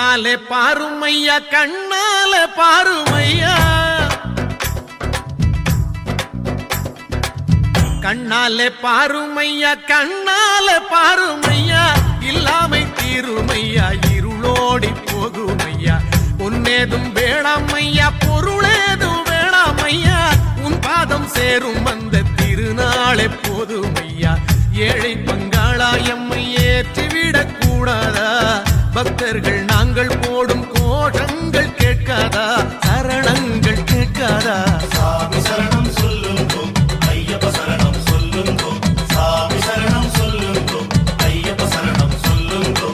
கண்ணாலே பாருமையா கண்ணாலே பாருமையா கண்ணாலே பாருமையா கண்ணாலே பாருமையா இல்லாமை தீருமையா இருளோடி போகுமையா பொன்னேதும் வேளாமையா பொருளேதும் வேளாமையா உன் பாதம் சேரும் அந்த திருநாளே போதுமையா ஏழை பங்காளா எம்மை ஏற்றிவிடக் கூடாதா பக்தர்கள் நாங்கள் போடும் கோஷங்கள் கேட்காதா சரணங்கள் கேட்காதா சாமி சரணம் சொல்லுங்கோ ஐயப்ப சரணம் சொல்லுங்கோ சாமி சரணம் சொல்லுங்கோ ஐயப்ப சரணம் சொல்லுங்கோ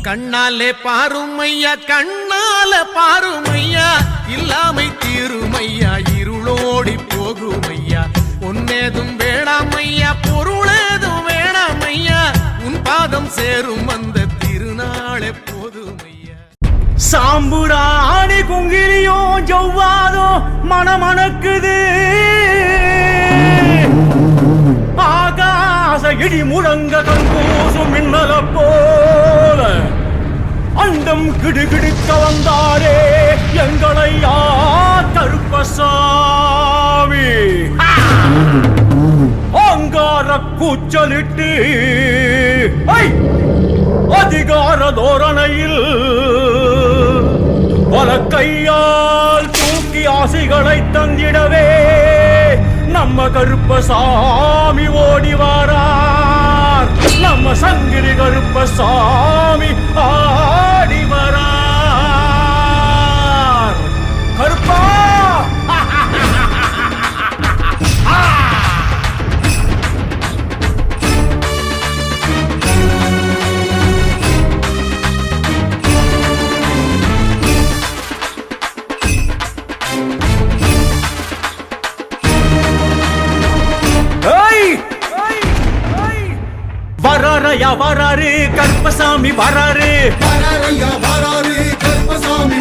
கண்ணாலே பாருமையா கண்ணாலே பாருமையா இல்லாமை தீருமையா இருளோடி போகுமையா பொன்னேதும் வேளாமையா பொருளேதும் வேளாமையா உன் பாதம் சேரும் அந்த திருநாளே போதுமையா சாம்புராணி குங்கிலியோ ஜொவ்வாதோ மணமணக்குது ஆகாச இடி முழங்க கண்கூசும் மின்னல போல அண்டம் கிடுகிடுக்க வந்தாரே எங்களையா கருப்பசாமி அங்கார கூச்சலிட்டு அதிகார தோரணையில் பல கையால் தூக்கி ஆசைகளை தந்திடவே நம்ம கருப்பசாமி ஓடி வாரார் நம்ம சங்கிரி கருப்பசாமி ஆடி வரார் கருப்பா வராரையா வராரு கருப்பசாமி வராரு வராரையா வராரு கருப்பசாமி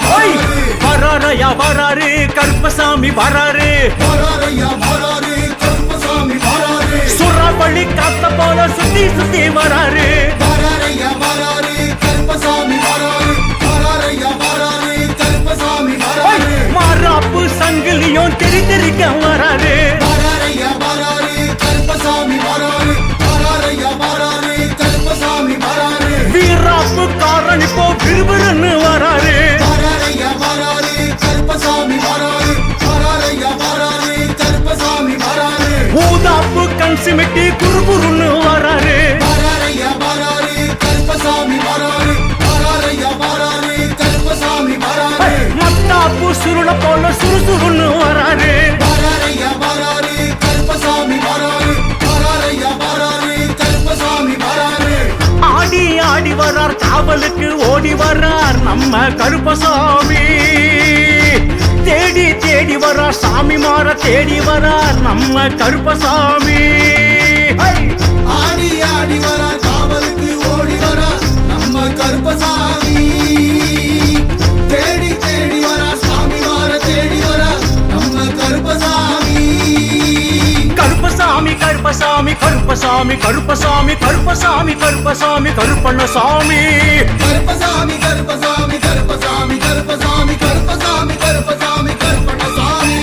வராரையா வராரு கருப்பசாமி வராரு வராரையா வராரு கருப்பசாமி வராரு சுறாவளி காத்த போல சுத்தி சுத்தி வராரு வராரையா வராரு கருப்பசாமி வராரு வராரையா வராரு கருப்பசாமி வராரு மாறாப்பு சங்கிலியும் தெரி தெரிக்க வராரு வராரையா வராரு கருப்பசாமி வராரு வராரையா வராரு கருப்பசாமி வராரு வீராப்பு காரணி போ விறுவிறுன்னு வராரு வராரையா வராரு கருப்பசாமி வராரு வராரையா வராரு கருப்பசாமி வராரு ஊதாப்பு கண் சிமிட்டி குறுகுறுன்னு வராரு வராரையா வராரு கருப்பசாமி வராரு வராரையா வராரு கருப்பசாமி வராரு மத்தாப்பு சுருள போல சுறுசுறுன்னு வராரு வராரையா வராரு கருப்பசாமி வராரு வராரையா வராரு கருப்பசாமி வராரு ஆடி ஆடி வரார் காவலுக்கு ஓடி வரார் நம்ம கருப்பசாமி தேடி தேடி வரார் சாமி மாற தேடி வரார் நம்ம கருப்பசாமி ஆடி ஆடி வரா காவலுக்கு ஓடி வரா நம்ம கருப்பசாமி தேடி தேடி வரா சாமி மாற தேடி வரா நம்ம கருப்பசாமி கருப்பசாமி கருப்பசாமி கருப்பசாமி கருப்பசாமி கருப்பசாமி கருப்பசாமி கருப்பண்ணசாமி கருப்பசாமி கருப்பசாமி கருப்பசாமி கருப்பசாமி கருப்பசாமி கருப்பசாமி கருப்பண்ணசாமி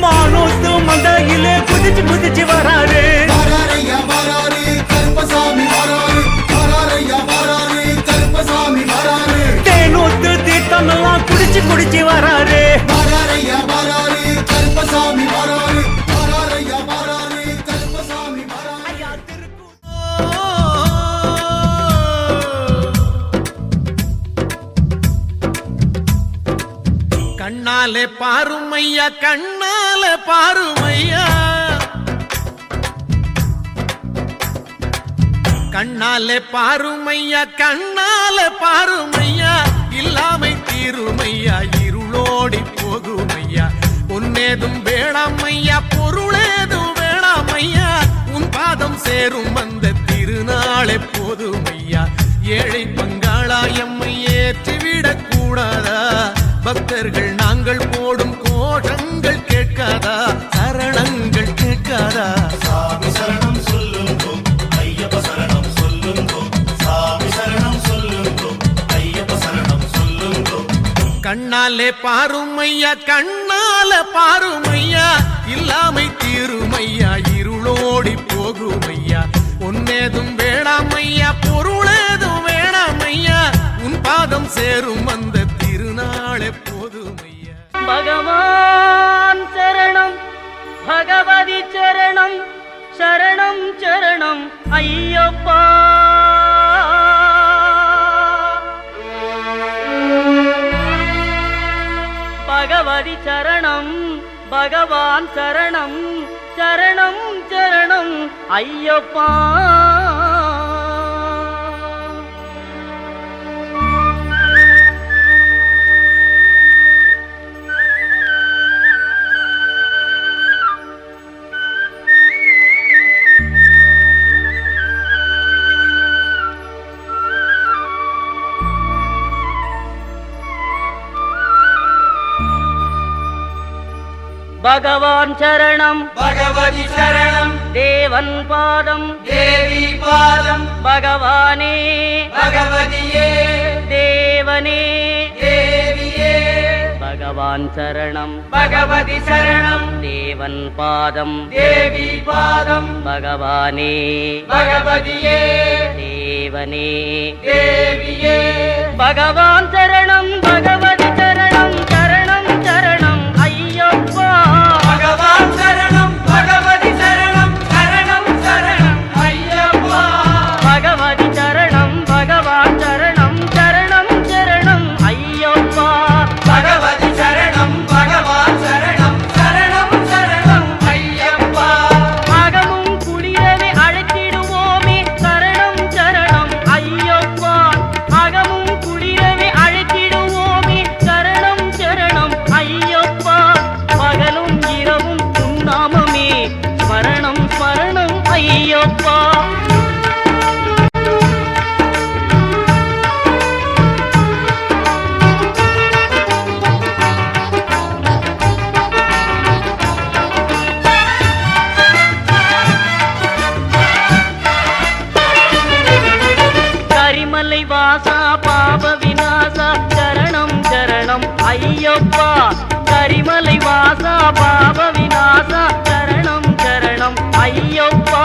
மானோத்து மண்டையிலே குதிச்சு குதிச்சு வராரு வராரையா வராரு கருப்பசாமி வராரு வராரையா வராரு கருப்பசாமி வராரு தேனூத்து தீர்த்தமெல்லாம் குடிச்சு குடிச்சு வராரு வராரையா வராரு கருப்பசாமி வராரு வராரையா வராரு கருப்பசாமி வராரு கண்ணாலே பாருமையா கண்ணாலே பாருமையா கண்ணாலே பாருமையா கண்ணாலே பாருமையா இல்லாமை தீருமையா இருளோடி போகுமையா பொன்னேதும் வேளாமையா பொருளேதும் வேளாமையா உன் பாதம் சேரும் அந்த திருநாளே போதுமையா ஏழை பங்காளா எம்மை ஏற்றிவிடக் கூடாதா பக்தர்கள் நாங்கள் போடும் கோஷங்கள் கேட்காதா, சரணங்கள் கேட்காதா? சாமி சரணம் சொல்லுங்கோ, ஐயப்ப சரணம் சொல்லுங்கோ, சாமி சரணம் சொல்லுங்கோ, ஐயப்ப சரணம் சொல்லுங்கோ. கண்ணாலே பாருமையா, கண்ணால பாருமையா, இல்லாமை தீருமையா, இருளோடி போகுமையா. பொன்னேதும் வேணாமையா, பொருளேதும் வேணாமையா, உன் பாதம் சேரும் அந்த திருநாளே போதுமையா. பகவான் சரணம், பகவதி சரணம், சரணம் சரணம் ஐயப்பா. பகவதி சரணம், பகவான் சரணம், சரணம் சரணம் ஐயப்பா. பகவான் சரணம், பகவதி சரணம், தேவன் பாதம், தேவி பாதம், பகவானே பகவதியே, தேவனே, தேவியே. பகவான் சரணம், பகவதி சரணம், தேவன் பாதம், தேவி பாதம், பகவானே பகவதியே, தேவனே, தேவியே. பகவான் சரணம், பகவதி சரணம், சரணம் சரணம் ஐயப்பா. பகவான் சரணம், பகவதி சரணம், சரணம் சரணம் ஐயப்பா. பகவதி சரணம், பகவான் சரணம், சரணம் சரணம் ஐயப்பா. பகவதி சரணம், பகவான் சரணம், சரணம் சரணம் ஐயப்பா. அகமும் குளிரவே அழைத்திடுவோமே, சரணம் சரணம் ஐயப்பா. அகமும் குளிரவே அழைத்திடுவோமே, சரணம் சரணம் ஐயப்பா. பகலும் இரவும் உன்னாமமே, ஸ்மரணம் ஸ்மரணம் ஐயப்பா. கரிமலை வாசா, பாப விநாசா, சரணம் சரணம் ஐயப்பா. கரிமலை வாசா, பாப விநாசா, சரணம் சரணம் ஐயப்பா.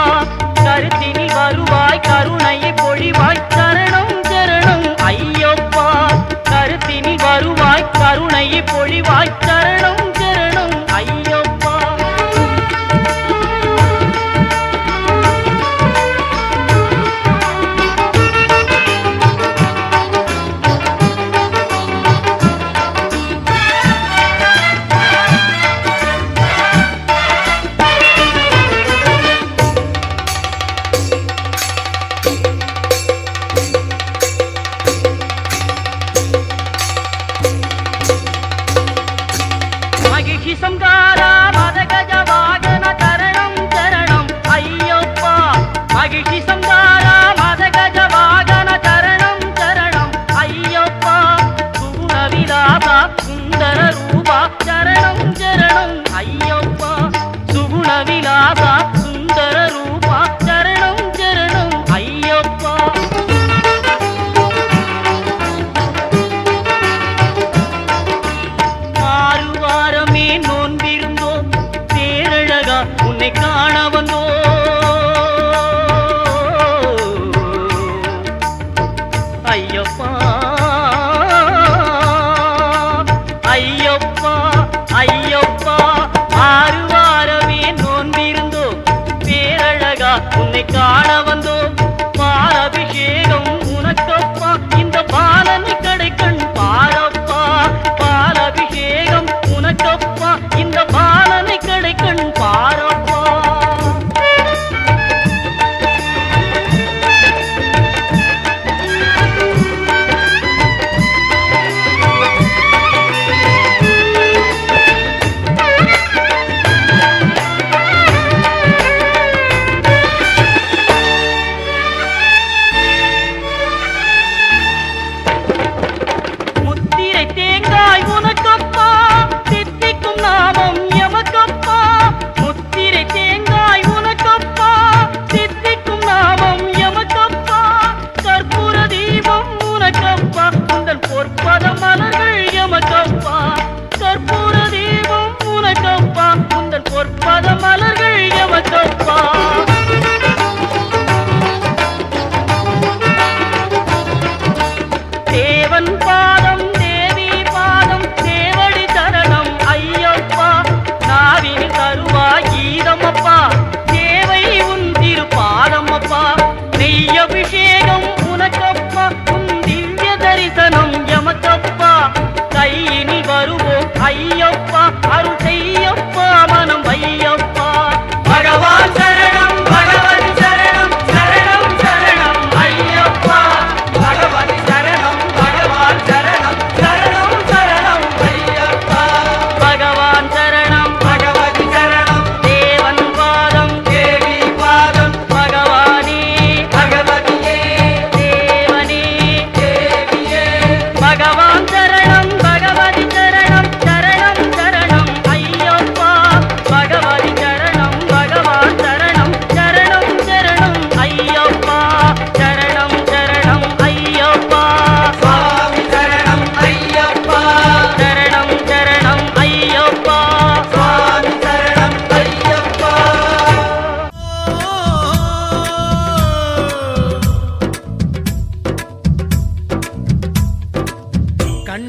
கருத்தினி வருவாய், கருணையை பொழிவாய், சரணம் சரணம் ஐயப்பா. கருத்தினி வருவாய், கருணையை பொழிவாய், சரணம் சரணம் ஐயப்பா. மகிழ்ச்சி சங்காரா, மதகஜ வாகன, சரணம் சரணம் ஐயப்பா. மகிழ்ச்சி சங்காரா, மதகஜ வாகன, சரணம் சரணம் ஐயப்பா. சுகுண விலாசா, சுந்தர ரூபா, சரணம் சரணம் ஐயப்பா. சுகுண விலாசா, சுந்தர ரூபா, சரணம் சரணம் ஐயப்பா. ஆறு வாரமே நோன்பிருந்தோம், பேரழகா உன்னை காண வந்தோம். ஐயப்பா ஐயப்பா ஐயப்பா. ஆறு வாரமே நோன்பிருந்தோம், பேரழகா உன்னை காண வந்தோம். பாலபிஷேகம் உனக்கப்பா, இந்த பாலனை கடைக்கண் பாரப்பா. பாலபிஷேகம் உனக்கப்பா, இந்த பாலனை கடைக்கண் பாரப்பா.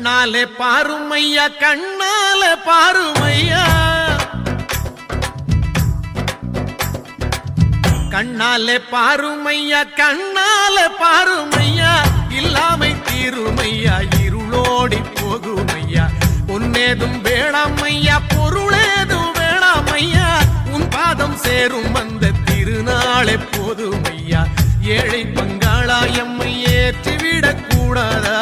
கண்ணாலே பாருமையா கண்ணாலே பாருமையா கண்ணாலே பாருமையா கண்ணாலே பாருமையா இல்லாமை தீருமையா இருளோடி போகுமையா பொன்னேதும் வேணாமையா பொருளேதும் வேணாமையா உன் பாதம் சேரும் அந்த திருநாளே போதுமையா ஏழை பங்காளா எம்மை ஏற்றிவிடக் கூடாதா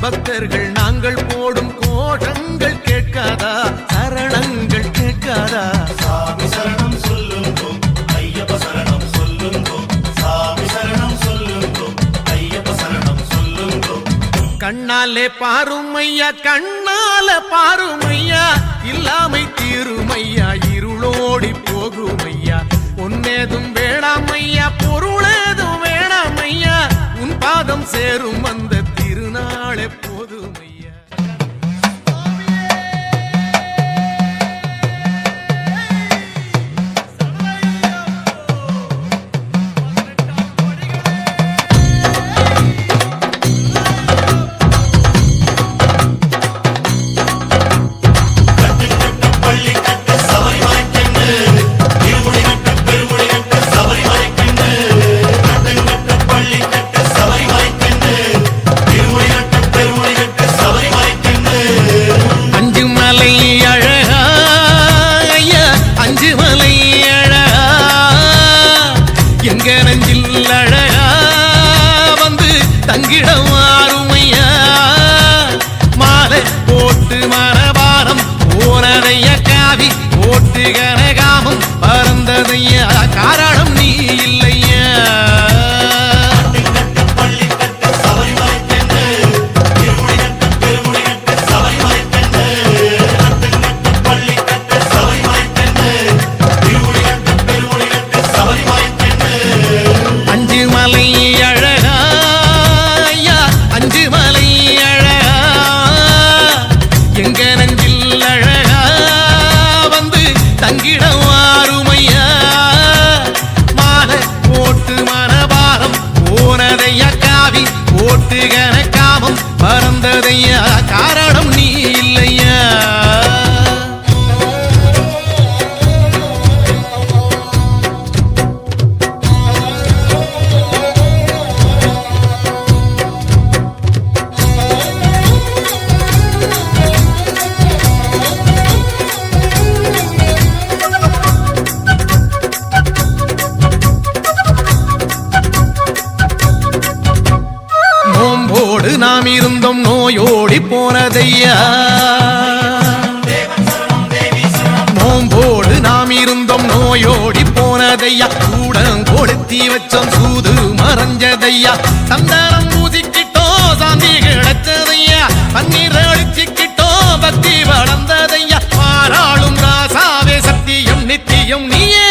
பக்தர்கள் நாங்கள் போடும் கோஷங்கள் கேட்காதா சரணங்கள் கேட்காதா சாமி சரணம் சொல்லுங்கோ ஐயப்ப சரணம் சொல்லுங்கோ சாமி சரணம் சொல்லுங்கோ ஐயப்ப சரணம் சொல்லுங்கோ கண்ணாலே பாருமையா கண்ணாலே பாருமையா இல்லாமை தீருமையா இருளோடி போகுமையா பொன்னேதும் வேணாமையா பொருளேதும் வேணாமையா உன் பாதம் சேரும் அந்த திருநாளே போதுமையா காரணம் நீ இல்லையா அஞ்சு மலை அழகா ஐயா அஞ்சு மலை அழகா எங்க நெஞ்சில் அழகா வந்து தங்கிடம் ஆறுமையா ஓட்டு கணக்காமம் பறந்ததையா காரணம் நீ இல்லையா நாம் இருந்தோம் நோயோடி போனதையா நோம்போடு நாம் இருந்தோம் நோயோடி போனதையா கூடம் கொடுத்தி வச்சோம் சூது மறைஞ்சதையா சந்தானம் பூசிக்கிட்டோம் சாந்தி கிடைச்சதையா பன்னீர் அடிச்சுக்கிட்டோம் பக்தி வளர்ந்ததையா பாராளும் ராசாவே சத்தியம் நித்தியம் நீயே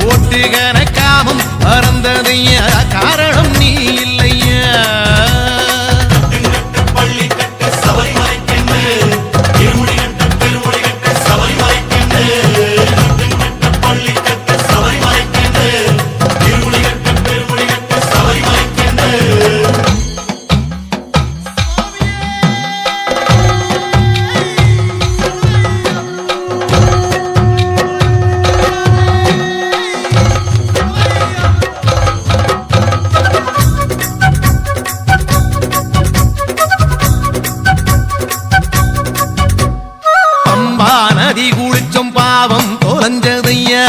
ஓட்டு கணக்காமம் பறந்ததையா காரணம் நீ இல்லையா நதி குளிச்சோம் பாவம் தொலைஞ்சதையா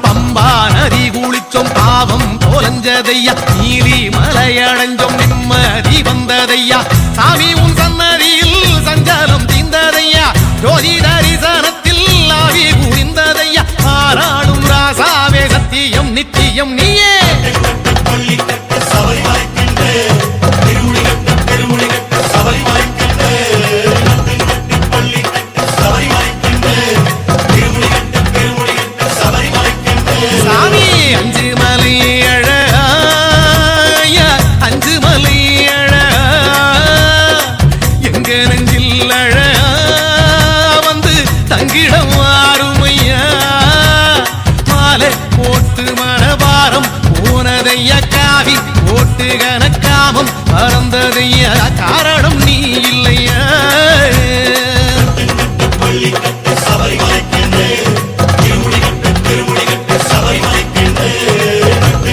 பம்பா நதி குளிச்சோம் பாவம் தொலைஞ்சதையா நீலி மலையடைஞ்சோம் நிம்மதி வந்ததையா சாமி உன் சன்னதியில் சஞ்சாரம் தீர்ந்ததையா ஜோதி தரிசனத்தில் ஆவி குளிர்ந்ததையா ஆராளும் ராசாவே சத்தியம் நித்தியம் நீயே சபரி ஐயா காரணம் நீ இல்லையா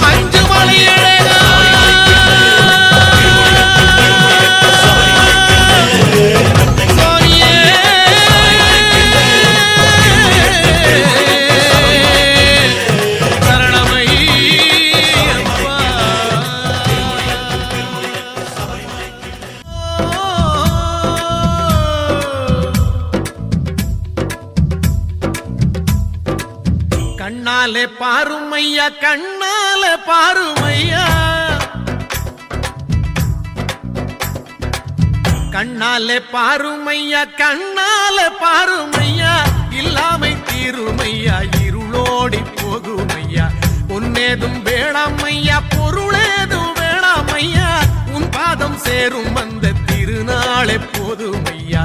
அஞ்சு மலை அழகா சாமியே சரணமையப்பா கண்ணாலே பாருமையா கண்ணாலே பாருமையா கண்ணாலே பாருமையா கண்ணாலே பாருமையா இல்லாமை தீருமையா இருளோடி போகுமையா பொன்னேதும் வேணாமையா பொருளேதும் வேணாமையா உன் பாதம் சேரும் அந்த திருநாளே போதுமையா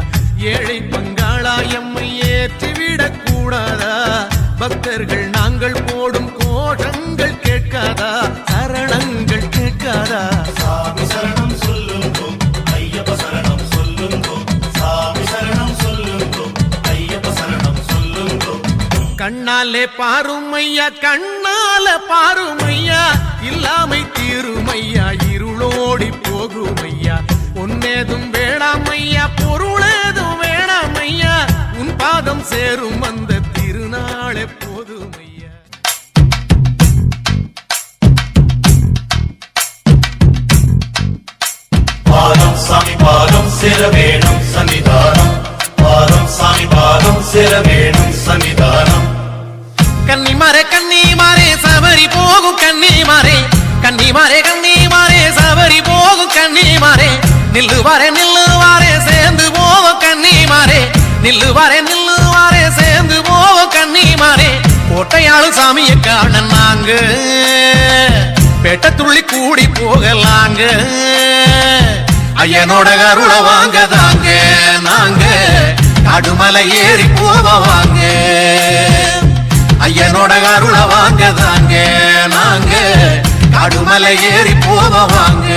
ஏழை பங்காளா எம்மை ஏற்றிவிடக் கூடாதா பக்தர்கள் நாங்கள் போடும் கோஷங்கள் கேட்காதா சரணங்கள் கேட்காதா சாமி சரணம் சொல்லுங்கோ ஐயப்ப சரணம் சொல்லுங்கோ சாமி சரணம் சொல்லுங்கோ ஐயப்ப சரணம் சொல்லுங்கோ கண்ணாலே பாருமையா கண்ணால பாருமையா இல்லாமை தீருமையா இருளோடி போகுமையா பொன்னேதும் வேணாமையா பொருளேதும் வேணாமையா உன் பாதம் சேரும் அந்த திருநாளே போதுமையா பாதம் சாமி பாதம் சேர வேணும் சன்னிதானம் பாதம் சாமி பாதம் சேர வேணும் சன்னிதானம் கன்னிமாரே சபரி போகும் கன்னிமாரே சபரி போகும் கன்னிமாரே நில்லுவாரே சேர்ந்து போவோம் கன்னிமாரே நில்லுவாரே சேர்ந்து போவோம் கன்னிமாரே கோட்டையாளு சாமியை காண நாங்க பெட்டத்துள்ளி கூடி போகலாங்க ஐயனோட கருளை வாங்கதாங்க நாங்க கடுமலை ஏறி போவாங்க ஐயனோட கருளை வாங்கதாங்க நாங்க கடுமலை ஏறி போவாங்க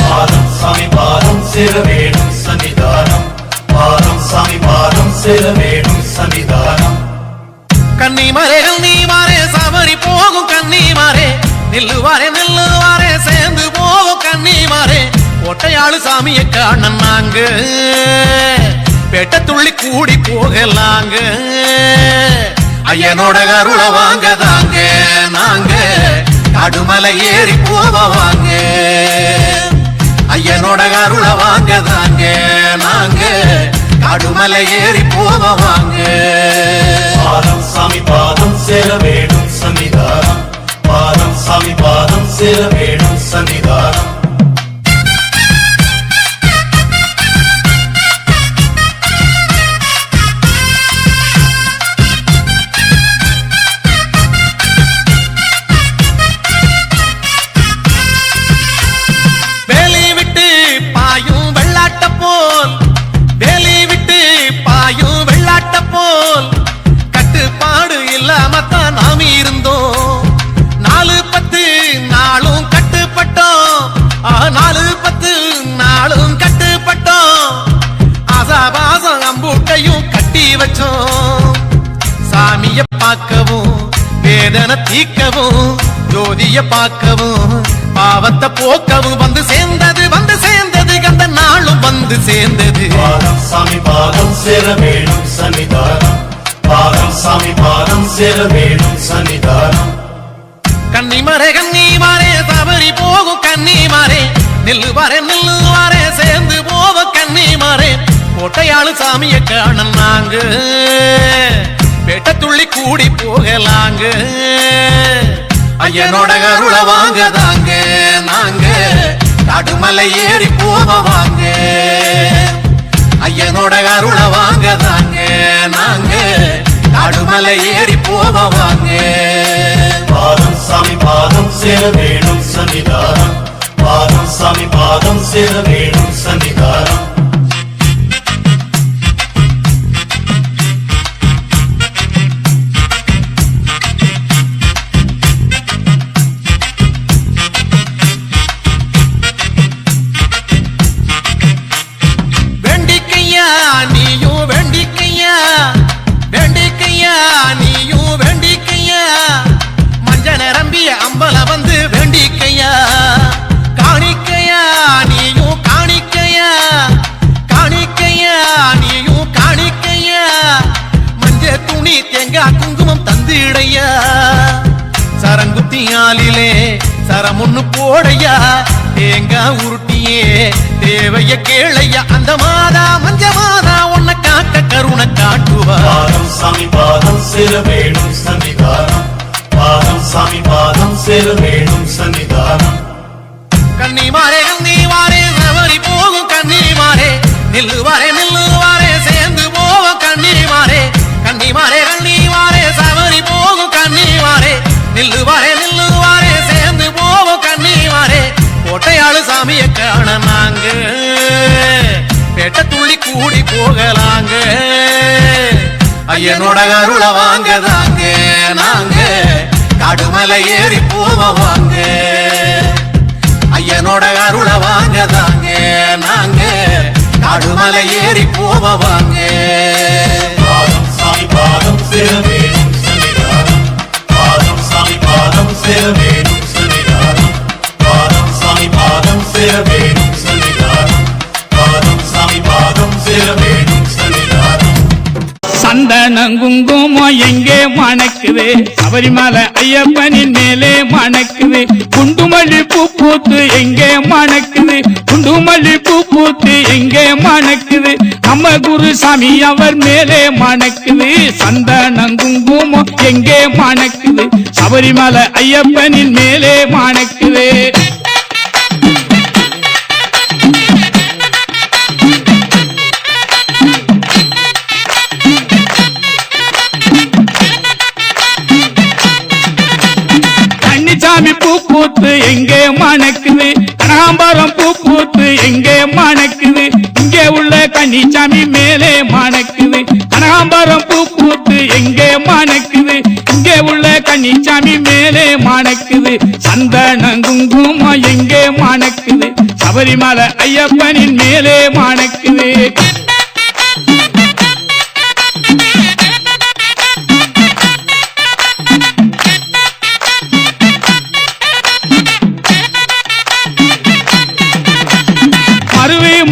பாதம் சாமி பாதம் சேர வேணும் சன்னிதானம் பாதம் சாமி பாதம் சேர வேணும் சன்னிதானம் கன்னிமாரே சபரி போகும் கன்னிமாரே நில்லுவாரே சேர்ந்து போவோம் கன்னிமாரே கோட்டையாளு சாமியை காண நாங்க பெட்டத்துள்ளி கூடி போகலாங்க ஐயனோட கருளை வாங்கதாங்க நாங்க கடுமலை ஏறி போவாங்க ஐயனோட கருளை வாங்கதாங்க நாங்க கடுமலை ஏறி போவாங்க பாதம் சாமி பாதம் சேர வேணும் சன்னிதானம் பாதம் சாமி பாதம் சேர வேணும் சன்னிதானம் வேலி விட்டு பாயும் வெள்ளாட்ட போல் கட்டுப்பாடு இல்லாமத்தான் நாம் இருந்தோம் 4-10 நாளும் கட்டுப்பட்டோம் 4-10 நாளும் கட்டுப்பட்டோம் ஆசாபாசம் அம்பூட்டையும் கட்டி வச்சோம் சாமிய பார்க்கவும் வேதனை தீக்கவும் ஜோதிய பார்க்கவும் பாவத்தை போக்கவும் வந்து சேர்ந்தது அந்த நாளும் வந்து சேர்ந்தது பாதம் சாமி பாதம் சேர வேணும் சன்னிதானம் பாதம் சாமி பாதம் சேர வேணும் சன்னிதானம் கன்னிமாரே சபரி போகும் கன்னிமாரே நில்லுவாரே சேர்ந்து போவோம் கன்னிமாரே கோட்டையாளு சாமியை காண நாங்க பெட்டத்துள்ளி கூடி போகலாங்க ஐயனோட கருளை வாங்கதாங்க நாங்க கடுமலை ஏறி போவாங்க ஐயனோட கருளை வாங்கதாங்க நாங்க கடுமலை ஏறி போவாங்க பாதம் சாமி பாதம் சேர வேணும் சன்னிதானம் பாதம் சாமி பாதம் சேர வேணும் சன்னிதானம் சட்டியாலிலே சரமுன்னு போடையா தேங்காய் உருட்டியே தேவைய கேளையா அந்த மாதா மஞ்ச மாதா உன்னை காக்க கருணை காட்டுவா பாதம் சாமி பாதம் சேர வேணும் சன்னிதானம் பாதம் சாமி பாதம் சேர வேணும் சன்னிதானம் கன்னிமாரே கன்னிமாரே சவரி போகும் கன்னிமாரே நில்லுவாரே நில்லுவாரே சேர்ந்து போவோம் கன்னிமாரே கன்னிமாரே கன்னிமாரே சவரி போகும் கன்னிமாரே நில்லுவாரே நில்லுவாரே சேர்ந்து போவோம் கன்னிமாரே கோட்டையாளு சாமியை காண நாங்க பேட்ட துள்ளி கூடி போகலாங்க ஐயனோட அருளை வாங்கதாங்க நாங்க காடுமலை ஏறி போவாங்க ஐயனோட அருளை வாங்கதாங்க நாங்க காடுமலை ஏறி போவாங்க பாதம் சாமி பாதம் சேர வேணும் சன்னிதானம் பாதம் சாமி பாதம் சேர வேணும் சன்னிதானம் பாதம் சாமி பாதம் சேர வேணும் சன்னிதானம் பாதம் சாமி பாதம் சேர வேணும் சன்னிதானம் சந்தனம் குங்குமம் எங்கே மணக்குது சபரிமலை ஐயப்பனின் மேலே மணக்குது குண்டுமல்லி பூ பூத்து எங்கே மணக்குது குண்டுமல்லி பூ பூத்து எங்கே மணக்குது நம்ம குருசாமி அவர் மேலே மணக்குது சந்தனம் குங்குமம் எங்கே மணக்குது சபரிமலை ஐயப்பனின் மேலே மணக்குது சாமி பூ பூத்து எங்கே மணக்குது கனகாம்பரம் பூ பூத்து எங்கே மணக்குது இங்கே உள்ள கன்னிச்சாமி மேலே மணக்குது கனகாம்பரம் பூ பூத்து எங்கே மணக்குது இங்கே உள்ள கன்னிச்சாமி மேலே மணக்குது சந்தனம் குங்குமம் எங்கே மணக்குது சபரிமலை ஐயப்பனின் மேலே மணக்குது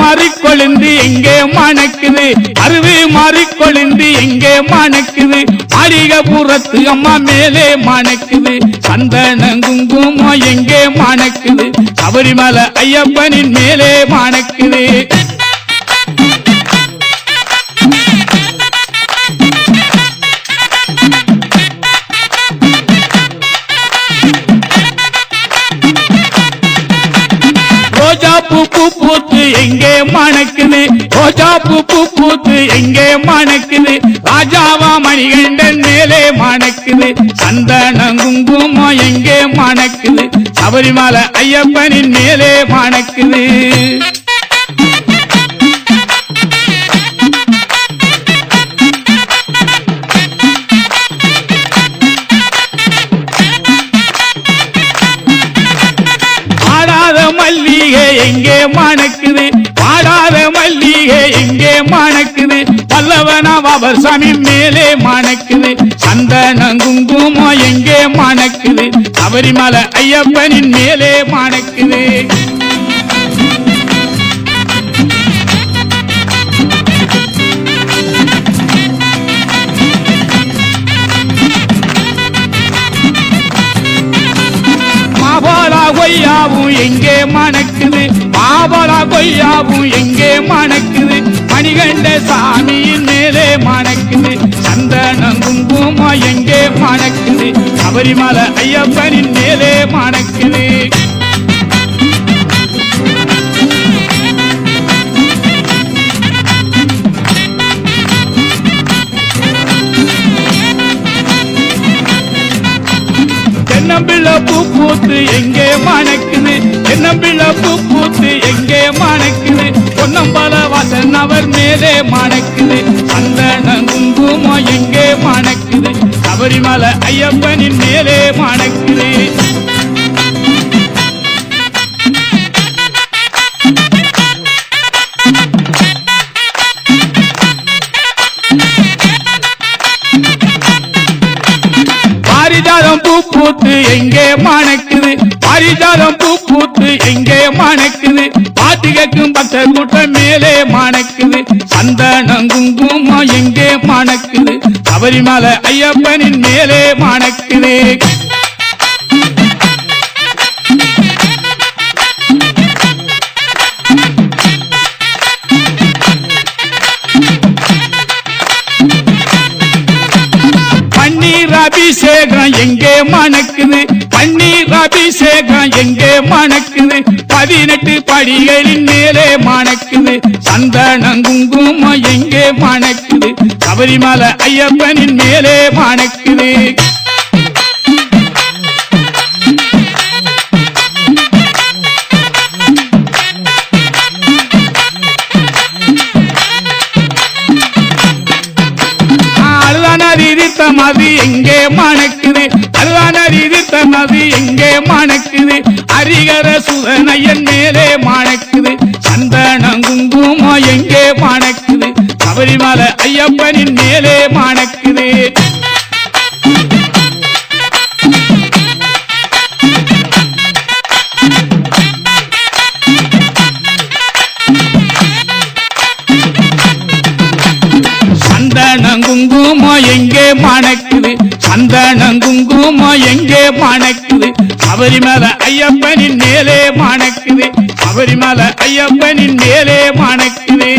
மாறிக்கொழுந்து எங்கே மணக்குது அருவி மாறிக்கொழுந்து எங்கே மணக்குது மாளிகபுரத்து அம்மா மேலே மணக்குது சந்தனம் குங்குமம் எங்கே மணக்குது சபரிமலை ஐயப்பனின் மேலே மணக்குது ரோஜாப்பூ பூ பூத்து எங்கே மணக்குது ரோஜாப்பூ பூ பூத்து எங்கே மணக்குது ராஜாவா மணிகண்டன் மேலே மணக்குது சந்தனம் குங்குமம் எங்கே மணக்குது சபரிமலை ஐயப்பனின் மேலே மணக்குது மல்லிகை எங்கே மணக்குது பாடாத மல்லிகை எங்கே மணக்குது பல்லவனா பாபர் சாமி மேலே மணக்குது சந்தனம் குங்குமம் எங்கே மணக்குது சபரிமலை ஐயப்பனின் மேலே மணக்குது கொய்யாவும் எங்கே மணக்குது மாபலா கொய்யாவும் எங்கே மணக்குது மணிகண்ட சாமியின் மேலே மணக்குது சந்தனம் குங்குமம் எங்கே மணக்குது சபரிமலை ஐயப்பனின் மேலே மணக்குது தென்னம்பிள்ளை பூ பூத்து எங்கே மணக்குது தென்னம்பிள்ளை பூ பூத்து எங்கே மணக்குது பொன்னம்பல வாசன் அவர் மேலே மணக்குது சந்தனம் குங்குமம் எங்கே மணக்குது சபரிமலை ஐயப்பனின் மேலே மணக்குது பாரிஜாதம் பூ பூத்து எங்கே மணக்குது பாரிஜாதம் பூ பூத்து எங்கே மணக்குது பாட்டு கேட்கும் பக்தர் கூட்டம் மேலே மணக்குது சந்தனம் குங்குமம் எங்கே மணக்குது சபரிமலை ஐயப்பனின் மேலே மணக்குது எங்கே மணக்குது பன்னீர் அபிஷேகம் எங்கே மணக்குது 18 படிகளின் மேலே மணக்குது சந்தனம் குங்குமம் எங்கே மணக்குது சபரிமலை ஐயப்பனின் மேலே மணக்குது மது எங்கே மணக்குது மது எங்கே மணக்குது ஹரிகர சுதனையன் மேலே மணக்குது சந்தனம் குங்குமம் எங்கே மணக்குது சபரிமலை ஐயப்பனின் மேலே மணக்குது சந்தனம் குங்குமம் எங்கே மணக்குது சந்தனம் குங்குமம் எங்கே மணக்குது சபரிமலை ஐயப்பனின் மேலே மணக்குது சபரிமலை ஐயப்பனின் மேலே மணக்குது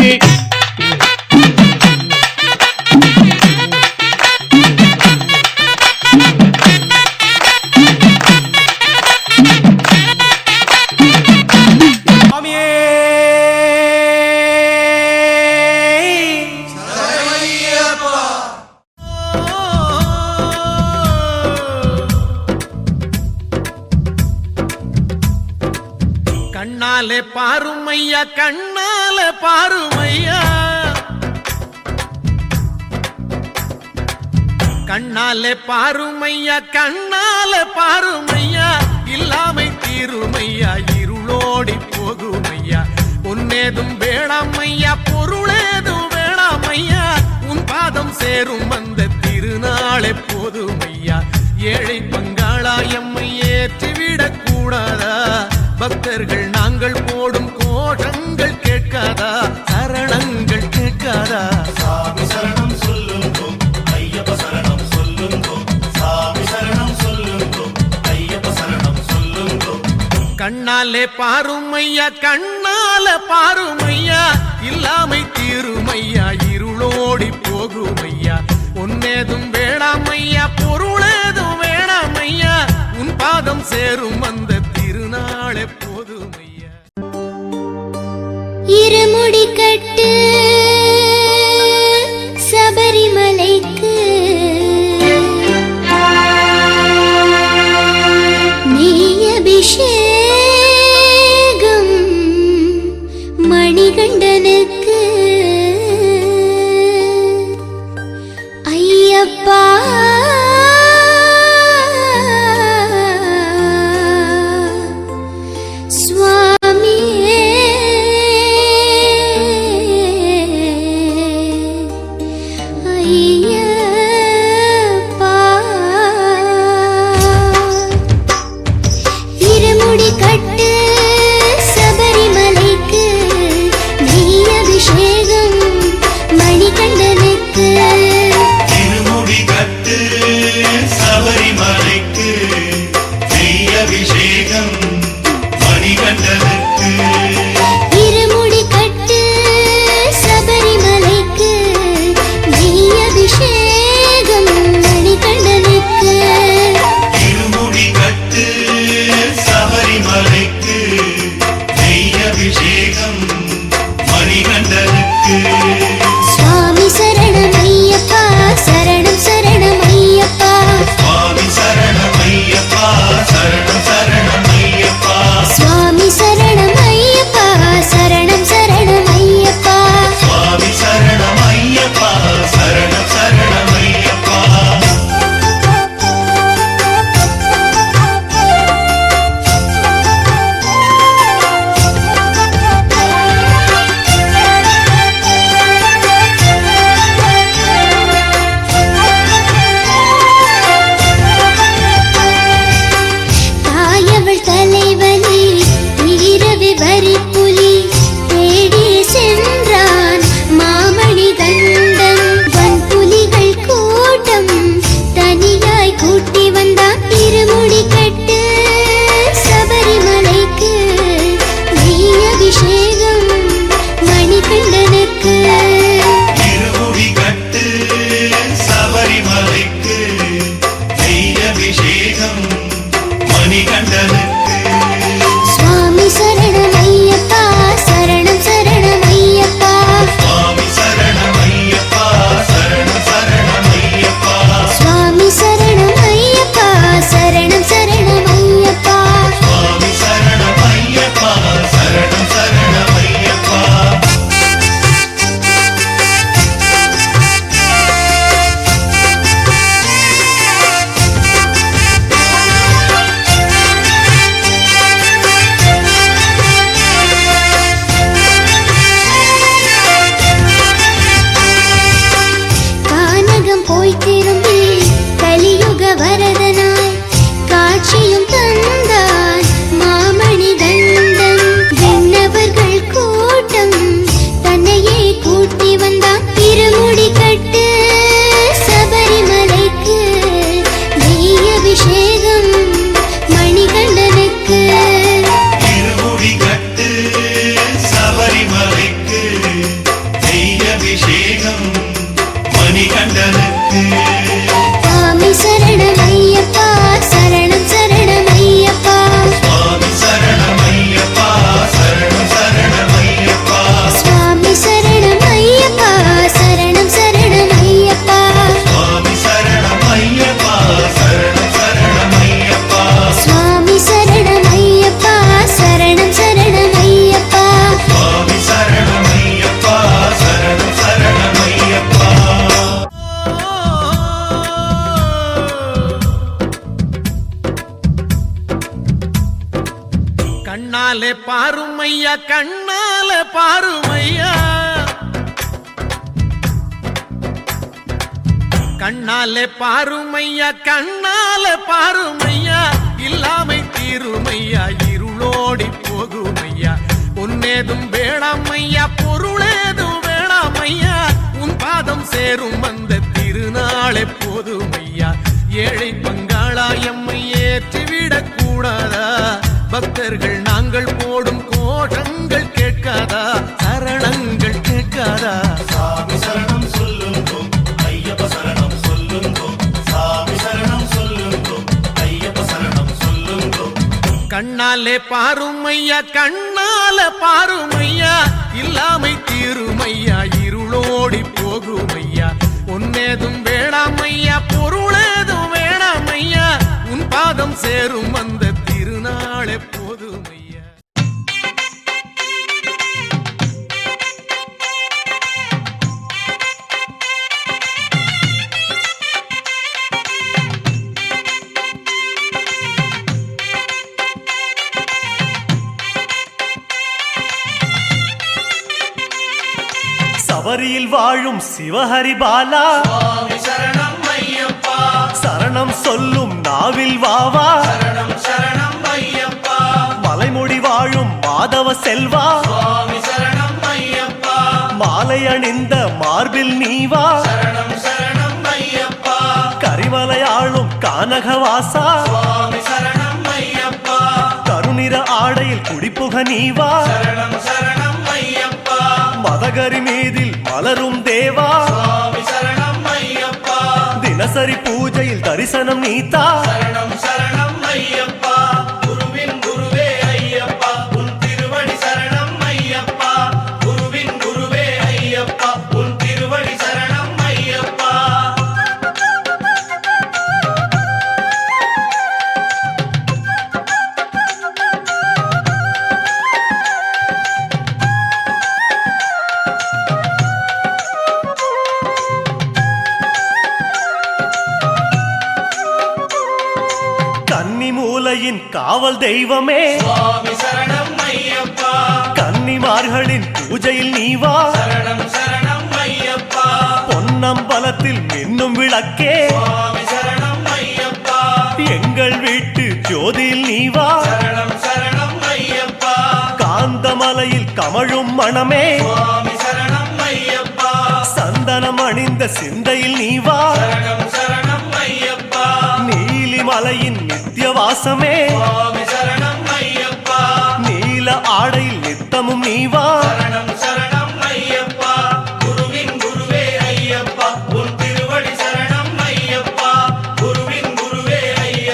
கண்ணாலே பாருமையா கண்ணாலே பாருமையா கண்ணாலே பாருமையா கண்ணாலே பாருமையா இல்லாமை தீருமையா இருளோடி போகுமையா பொன்னேதும் வேளாமையா பொருளேதும் வேளாமையா உன் பாதம் சேரும் அந்த திருநாளே போதுமையா ஏழை பங்காளா எம்மை ஏற்றிவிடக் கூடாதா பக்தர்கள் நாங்கள் போடும் கோஷங்கள் கேட்காதா சரணங்கள் கேட்காதா சாமி சரணம் சொல்லுங்கோ ஐயப்ப சரணம் சொல்லுங்கோ சாமி சரணம் சொல்லுங்கோ ஐயப்ப சரணம் சொல்லுங்கோ கண்ணாலே பாருமையா கண்ணாலே பாருமையா இல்லாமை தீருமையா இருளோடி போகுமையா பொன்னேதும் வேளாமையா பொருளேதும் வேளாமையா உன் பாதம் சேரும் அந்த திருநாளே போதுமையா இருமுடி கட்டு சபரிமலைக்கு நெய் அபிஷேகம் மணிகண்டனுக்கு ஐயப்பா சுவாமியே அபிஷேகம் மணிகண்டனுக்கு சுவாமி சரணம் ஐயப்பா சரணம் சரணம் ஐயப்பா சுவாமி சரணம் ஐயப்பா சரணம் சரணம் ஐயப்பா சுவாமி சரணம் ஐயப்பா சரணம் சரணம் ஐயப்பா சுவாமி சரணம் ஐயப்பா சரணம் சரணம் ஐயப்பா கானகம் போய் திரும்பி கலியுக வரதனாய் காட்சியும் தந்தான் மாமணி கண்டன் விண்ணவர்கள் கூட்டம் தன்னையே கூட்டி வந்தான் திருமுடி கட்டு சபரிமலைக்கு நெய் அபிஷேகம் மணிகண்டனுக்கு இருமுடி கட்டு சபரிமலைக்கு நெய் அபிஷேகம் மணிகண்டனுக்கு சுவாமி சரணம் ஐயப்பா சரணம் சரணம் ஐயப்பா சுவாமி சரணம் ஐயப்பா சரணம் சரணம் ஐயப்பா சுவாமி சரணம் ஐயப்பா சரணம் சரணம் ஐயப்பா சுவாமி சரணம் ஐயப்பா சரணம் சரணம் ஐயப்பா சுவாமி சரணம் ஐயப்பா சரணம் சரணம் ஐயப்பா சுவாமி சரணம் ஐயப்பா சரணம் சரணம் ஐயப்பா கண்ணாலே பாருமையா கண்ணாலே பாருமையா கண்ணாலே பாருமையா கண்ணாலே பாருமையா இல்லாமை தீருமையா இருளோடி போகுமையா பொன்னேதும் வேளாமையா பொருளேதும் வேளாமையா உன் பாதம் சேரும் அந்த திருநாளே போதுமையா ஏழை பங்காளா எம்மை ஏற்றிவிடக் கூடாதா பக்தர்கள் நாங்கள் போடும் கோஷங்கள் கேட்காதா சரணங்கள் கேட்காதா சாமி சரணம் சொல்லுங்கோ ஐயப்ப சரணம் சொல்லுங்கோ சாமி சரணம் சொல்லுங்கோ ஐயப்ப சரணம் சொல்லுங்கோ கண்ணாலே பாருமையா கண்ணால பாருமையா இல்லாமை தீருமையா இருளோடி போகுமையா பொன்னேதும் வேளாமையா பொருளேதும் வேளாமையா உன் பாதம் சேரும் அந்த திருநாளே போதுமையா சபரியில் வாழும் சிவஹரி பாலா சுவாமி சரணம் ஐயப்பா சரணம் சொல்லும் நாவில் வாவா சரணம் சரணம் ஐயப்பா மலைமொழி வாழும் மாதவ செல்வா சுவாமி சரணம் ஐயப்பா மாலை அணிந்த மார்பில் நீவா சரணம் சரணம் ஐயப்பா கரிமலையாளும் கானகவாசா சுவாமி சரணம் ஐயப்பா கருநிற ஆடையில் குடிப்புக நீவா சரணம் சரணம் ஐயப்பா மதகரி மீதில் மலரும் தேவா சுவாமி சரணம் ஐயப்பா தினசரி பூஜையில் தரிசனம் நீத்தா சரணம் சரணம் ஐயப்பா குருவின் குருவே ஐயப்பா உன் திருவடி சரணம் ஐயப்பா குருவின் குருவே ஐயப்பா உன் திருவடி சரணம் ஐயப்பா கன்னி மூலையின் காவல் தெய்வமே சுவாமி சரணம் ஐயப்பா கன்னிமார்களின் பூஜையில் நீவா சரணம் சரணம் ஐயப்பா பொன்னம்பலத்தில் மின்னும் விளக்கே சுவாமி சரணம் ஐயப்பா எங்கள் வீட்டு ஜோதியில் நீவா சரணம் சரணம் ஐயப்பா காந்தமலையில் கமழும் மணமே சுவாமி சரணம் ஐயப்பா சந்தனம் அணிந்த சிந்தையில் நீவா சரணம் சரணம் ஐயப்பா நீலிமலையின் நித்திய வாசமே சுவாமி சரணம் ஐயப்பா நீல ஆடையில் நித்தமும் நீவா சரணம் சரணம் ஐயப்பா குருவின் குருவே ஐயப்பா உன் திருவடி சரணம் ஐயப்பா குருவின் குருவே ஐயப்பா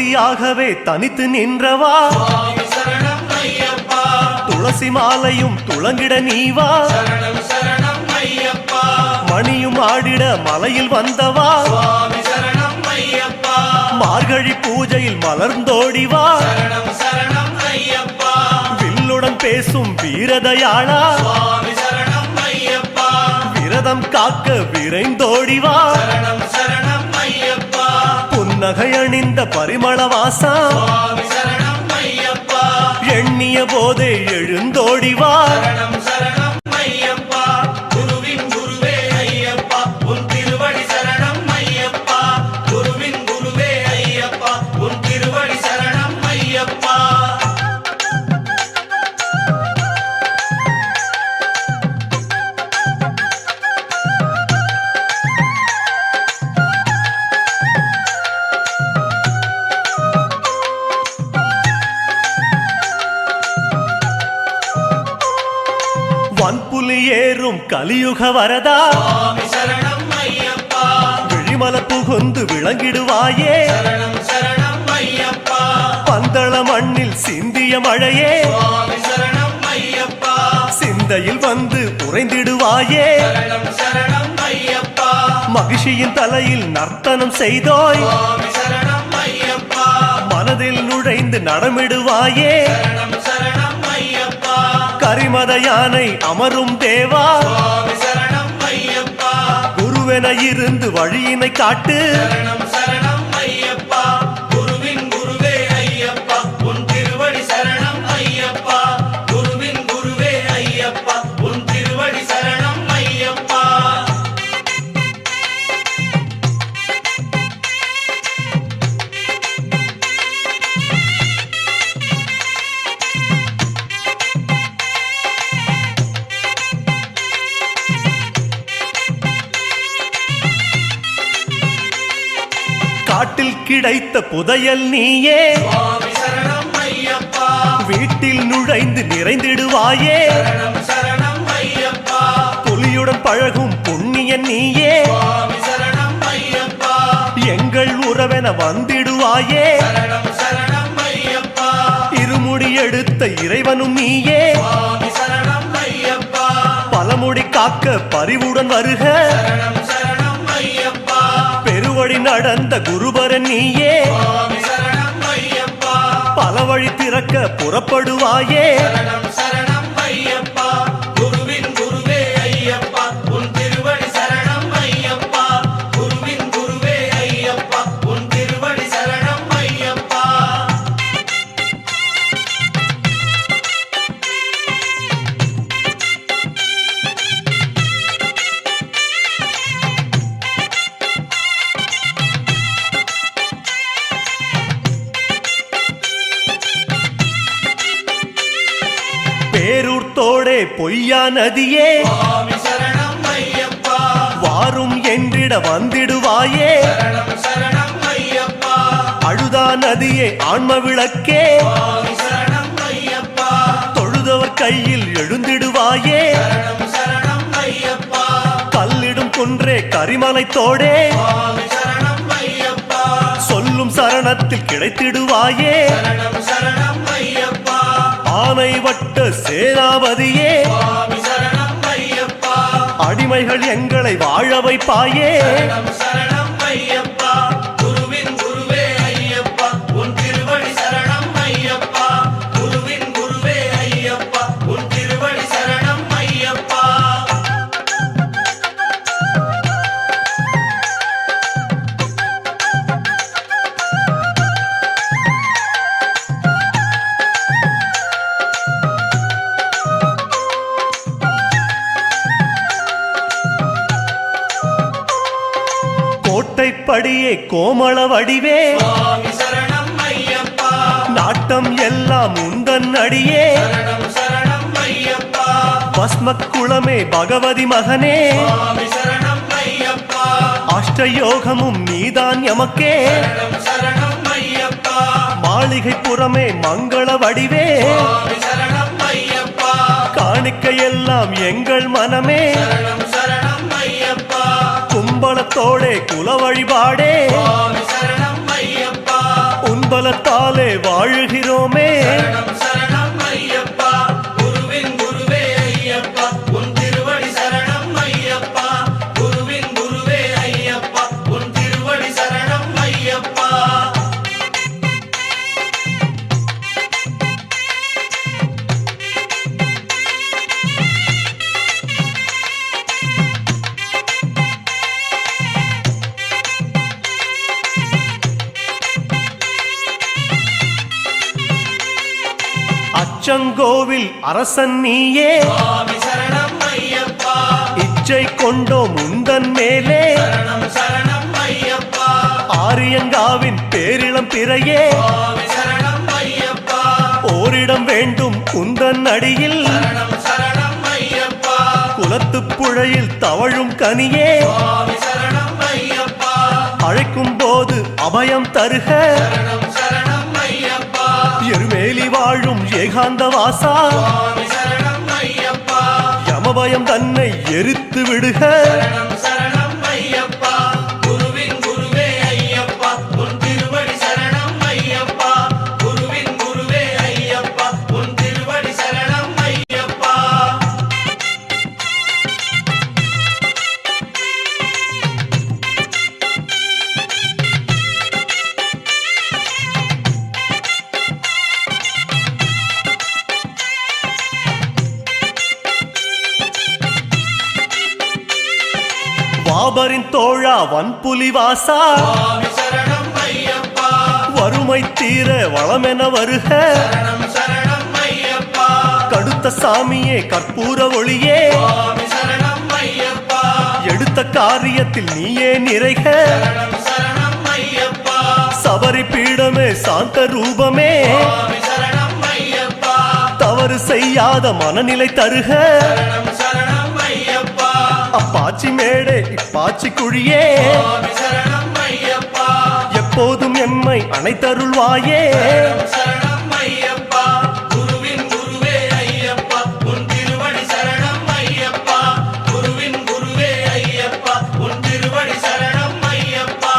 ஜோதியாகவே தனித்து நின்றவா சுவாமி சரணம் ஐயப்பா துளசி மாலையும் துளங்கிட நீவா சரணம் சரணம் ஐயப்பா மணியும் ஆடிட மலையில் வந்தவா சுவாமி சரணம் ஐயப்பா மார்கழி பூஜையில் மலர்ந்தோடிவா சரணம் சரணம் ஐயப்பா வில்லுடன் பேசும் வீரதயாளா சுவாமி சரணம் ஐயப்பா விரதம் காக்க விரைந்தோடிவா சரணம் சரணம் ஐயப்பா புன்னகை அணிந்த பரிமளவாசா சுவாமி சரணம் ஐயப்பா எண்ணிய போதே எழுந்தோடிவா சரணம் சரணம் ஐயப்பா குருவின் குருவே ஐயப்பா உன் திருவடி சரணம் ஐயப்பா குருவின் குருவே ஐயப்பா உன் திருவடி சரணம் ஐயப்பா வன்புலி ஏறும் கலியுக வரதா சுவாமி சரணம் ஐயப்பா விழிமல புகுந்து விளங்கிடுவாயே சரணம் சரணம் ஐயப்பா பந்தள மண்ணில் சிந்திய மழையே சுவாமி சரணம் ஐயப்பா சிந்தையில் வந்து உறைந்திடுவாயே சரணம் சரணம் ஐயப்பா மகிழ்ச்சியின் தலையில் நர்த்தனம் செய்தோய் சுவாமி சரணம் ஐயப்பா மனதில் நுழைந்து நடமிடுவாயே சரணம் சரணம் ஐயப்பா கரிமத யானை அமரும் தேவா சுவாமி சரணம் ஐயப்பா குருவென இருந்து வழியினை காட்டு சரணம் சரணம் ஐயப்பா குருவின் குருவே ஐயப்பா உன் திருவடி சரணம் ஐயப்பா குருவின் குருவே ஐயப்பா உன் திருவடி சரணம் ஐயப்பா காட்டில் கிடைத்த புதையல் நீயே சுவாமி சரணம் ஐயப்பா வீட்டில் நுழைந்து நிறைந்திடுவாயே சரணம் சரணம் ஐயப்பா புலியுடன் பழகும் புண்ணியன் நீயே சுவாமி சரணம் ஐயப்பா எங்கள் உறவென வந்திடுவாயே சரணம் சரணம் ஐயப்பா இருமுடி எடுத்த இறைவனும் நீயே சுவாமி சரணம் ஐயப்பா பலமுடி காக்க பரிவுடன் வருக சரணம் சரணம் ஐயப்பா பெருவழி நடந்த குருபரன் நீயே சுவாமி சரணம் ஐயப்பா பல வழி திறக்க புறப்படுவாயே சரணம் சரணம் ஐயப்பா குருவின் குருவே ஐயப்பா உன் திருவடி சரணம் ஐயப்பா குருவின் குருவே ஐயப்பா உன் திருவடி சரணம் ஐயப்பா பேரூர்த்தோடே பொய்யா நதியே சுவாமி சரணம் ஐயப்பா வாரும் என்றிட வந்திடுவாயே சரணம் சரணம் ஐயப்பா அழுதா நதியே ஆன்ம விளக்கே சுவாமி சரணம் ஐயப்பா தொழுதவர் கையில் எழுந்திடுவாயே சரணம் சரணம் ஐயப்பா கல்லிடும் குன்றே கரிமலைத்தோடே சுவாமி சரணம் ஐயப்பா சொல்லும் சரணத்தில் கிடைத்திடுவாயே சரணம் சரணம் ஐயப்பா ஆனை வட்ட சேனாபதியே சுவாமி சரணம் ஐயப்பா அடிமைகள் எங்களை வாழ வைப்பாயே சரணம் சரணம் ஐயப்பா குருவின் குருவே ஐயப்பா உன் திருவடி சரணம் ஐயப்பா குருவின் குருவே ஐயப்பா உன் திருவடி சரணம் ஐயப்பா கோட்டைப்படியே கோமள வடிவே சுவாமி சரணம் ஐயப்பா நாட்டம் எல்லாம் உந்தன் அடியே சரணம் சரணம் ஐயப்பா பஸ்மக்குளமே பகவதி மகனே சுவாமி சரணம் ஐயப்பா அஷ்டயோகமும் நீதான் எமக்கே சரணம் சரணம் ஐயப்பா மாளிகை புறமே மங்கள வடிவே சுவாமி சரணம் ஐயப்பா காணிக்கையெல்லாம் எங்கள் மனமே சரணம் சரணம் ஐயப்பா கும்பலத்தோடே குல வழிபாடே சுவாமி சரணம் ஐயப்பா உன் பொன்னம்பலத்தாலே வாழுகிறோமே சரணம் சரணம் ஐயப்பா குருவின் குருவே ஐயப்பா உன் திருவடி சரணம் ஐயப்பா குருவின் குருவே ஐயப்பா உன் திருவடி சரணம் ஐயப்பா அச்சங்கோவில் அரசன் நீயே சுவாமி சரணம் ஐயப்பா இச்சை கொண்டோம் உந்தன் மேலே சரணம் சரணம் ஐயப்பா ஆரியங்காவின் பேரிளம் பிறையே சுவாமி சரணம் ஐயப்பா ஓரிடம் வேண்டும் உந்தன் அடியில் சரணம் சரணம் ஐயப்பா குலத்துப் புழையில் தவழும் கனியே சுவாமி சரணம் ஐயப்பா அழைக்கும் போது அபயம் தருக சரணம் சரணம் ஐயப்பா எருமேலி வாழும் ஏகாந்த வாசா சுவாமி சரணம் ஐயப்பா யமபயம் தன்னை எரித்து விடுக சரணம் சரணம் ஐயப்பா குருவின் குருவே ஐயப்பா உன் திருவடி சரணம் ஐயப்பா குருவின் குருவே ஐயப்பா உன் திருவடி சரணம் ஐயப்பா வாபரின் தோழா வன்புலி வாசா சுவாமி சரணம் ஐயப்பா வறுமை தீர வளமென வருக சரணம் சரணம் ஐயப்பா கடுத்த சாமியே கற்பூர ஒளியே சுவாமி சரணம் ஐயப்பா எடுத்த காரியத்தில் நீயே நிறைக சரணம் சரணம் ஐயப்பா சபரி பீடமே சாந்த ரூபமே சுவாமி சரணம் ஐயப்பா தவறு செய்யாத மனநிலை தருக சரணம் சரணம் ஐயப்பா அப்பாச்சி மேடே இப்பாச்சி குழியே சுவாமி சரணம் ஐயப்பா எப்போதும் எம்மை அனைத்தருள்வாயே சரணம் சரணம் ஐயப்பா குருவின் குருவே ஐயப்பா உன் திருவடி சரணம் ஐயப்பா குருவின் குருவே ஐயப்பா உன் திருவடி சரணம் ஐயப்பா